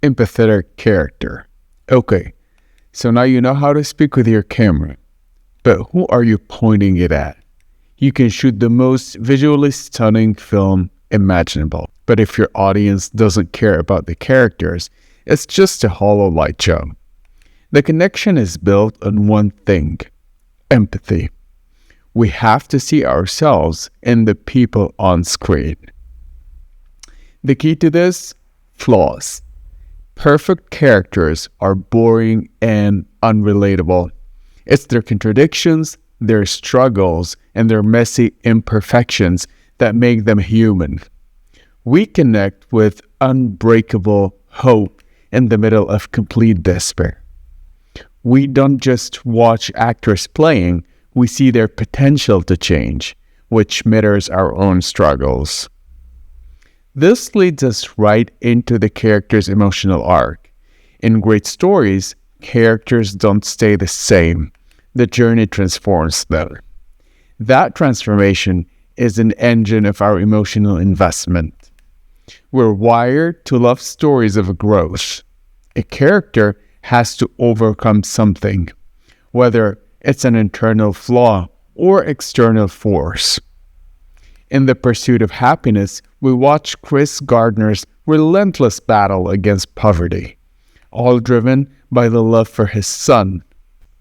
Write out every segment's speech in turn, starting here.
Empathetic character. Okay, so now you know how to speak with your camera, but who are you pointing it at? You can shoot the most visually stunning film imaginable, but if your audience doesn't care about the characters, it's just a hollow light show. The connection is built on one thing: empathy. We have to see ourselves in the people on screen. The key to this? Flaws. Perfect characters are boring and unrelatable. It's their contradictions, their struggles, and their messy imperfections that make them human. We connect with unbreakable hope in the middle of complete despair. We don't just watch actors playing, we see their potential to change, which mirrors our own struggles. This leads us right into the character's emotional arc. In great stories, characters don't stay the same. The journey transforms them. That transformation is an engine of our emotional investment. We're wired to love stories of growth. A character has to overcome something, whether it's an internal flaw or external force. In The Pursuit of Happiness, we watch Chris Gardner's relentless battle against poverty, all driven by the love for his son.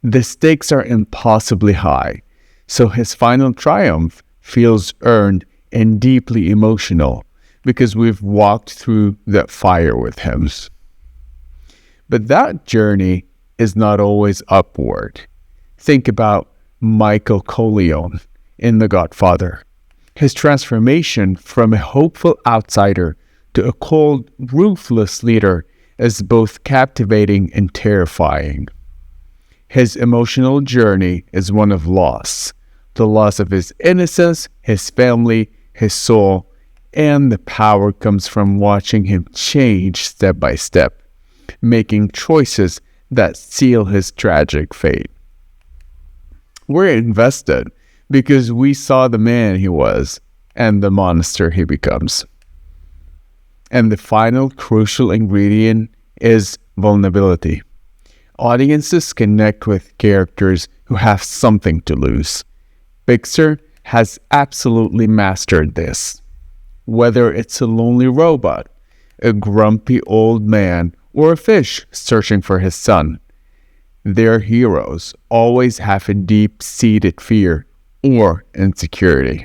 The stakes are impossibly high, so his final triumph feels earned and deeply emotional because we've walked through that fire with him. But that journey is not always upward. Think about Michael Corleone in The Godfather. His transformation from a hopeful outsider to a cold, ruthless leader is both captivating and terrifying. His emotional journey is one of loss, the loss of his innocence, his family, his soul, and the power comes from watching him change step by step, making choices that seal his tragic fate. We're invested because we saw the man he was and the monster he becomes. And the final crucial ingredient is vulnerability. Audiences connect with characters who have something to lose. Pixar has absolutely mastered this. Whether it's a lonely robot, a grumpy old man, or a fish searching for his son, their heroes always have a deep-seated fear or insecurity.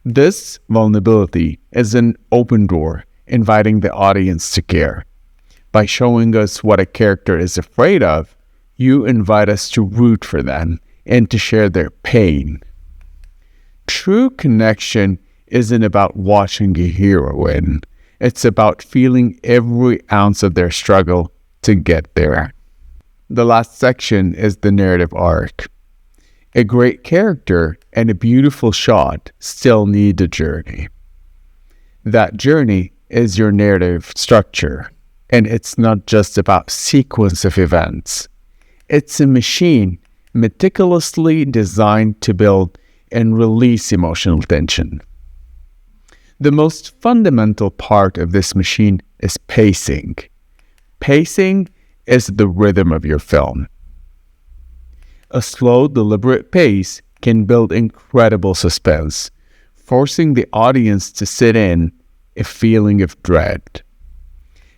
This vulnerability is an open door, inviting the audience to care. By showing us what a character is afraid of, you invite us to root for them and to share their pain. True connection isn't about watching a hero win. It's about feeling every ounce of their struggle to get there. The last section is the narrative arc. A great character and a beautiful shot still need a journey. That journey is your narrative structure, and it's not just about sequence of events. It's a machine meticulously designed to build and release emotional tension. The most fundamental part of this machine is pacing. Pacing is the rhythm of your film. A slow, deliberate pace can build incredible suspense, forcing the audience to sit in a feeling of dread.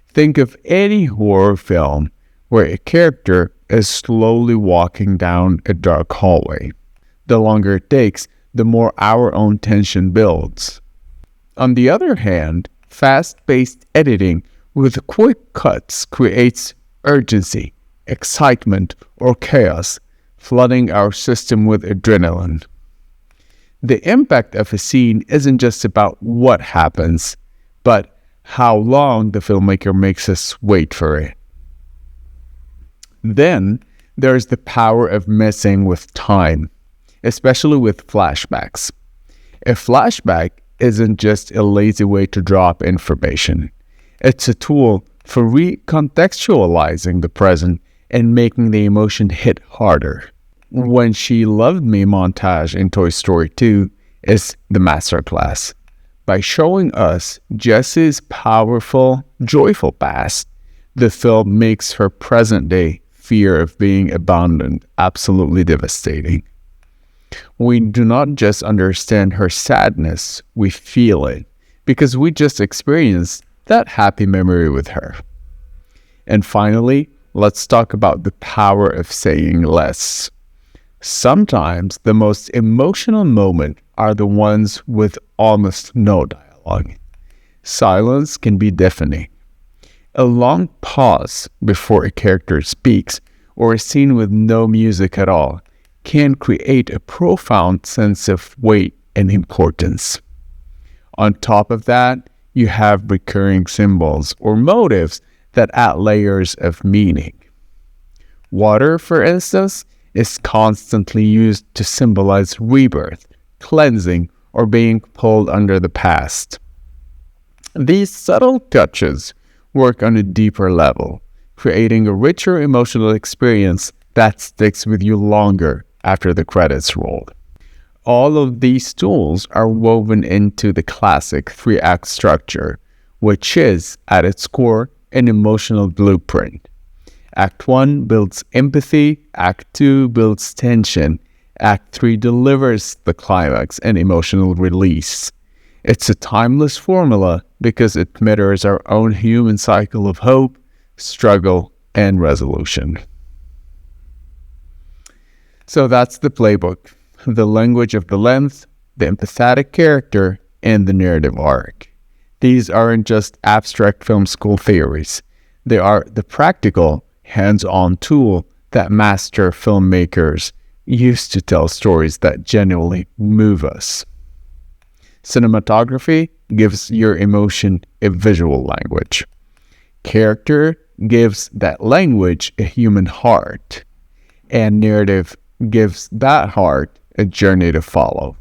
Think of any horror film where a character is slowly walking down a dark hallway. The longer it takes, the more our own tension builds. On the other hand, fast-paced editing with quick cuts creates urgency, excitement, or chaos, flooding our system with adrenaline. The impact of a scene isn't just about what happens, but how long the filmmaker makes us wait for it. Then, there's the power of messing with time, especially with flashbacks. A flashback isn't just a lazy way to drop information. It's a tool for recontextualizing the present and making the emotion hit harder. When She Loved Me montage in Toy Story 2 is the masterclass. By showing us Jessie's powerful, joyful past, the film makes her present-day fear of being abandoned absolutely devastating. We do not just understand her sadness, we feel it, because we just experienced that happy memory with her. And finally, let's talk about the power of saying less. Sometimes the most emotional moments are the ones with almost no dialogue. Silence can be deafening. A long pause before a character speaks, or a scene with no music at all, can create a profound sense of weight and importance. On top of that, you have recurring symbols or motives that add layers of meaning. Water, for instance, is constantly used to symbolize rebirth, cleansing, or being pulled under the past. These subtle touches work on a deeper level, creating a richer emotional experience that sticks with you longer after the credits roll. All of these tools are woven into the classic three-act structure, which is, at its core, an emotional blueprint. Act 1 builds empathy, Act 2 builds tension, Act 3 delivers the climax and emotional release. It's a timeless formula because it mirrors our own human cycle of hope, struggle, and resolution. So that's the playbook: the language of the length, the empathetic character, and the narrative arc. These aren't just abstract film school theories. They are the practical, hands-on tool that master filmmakers use to tell stories that genuinely move us. Cinematography gives your emotion a visual language. Character gives that language a human heart. And narrative gives that heart a journey to follow.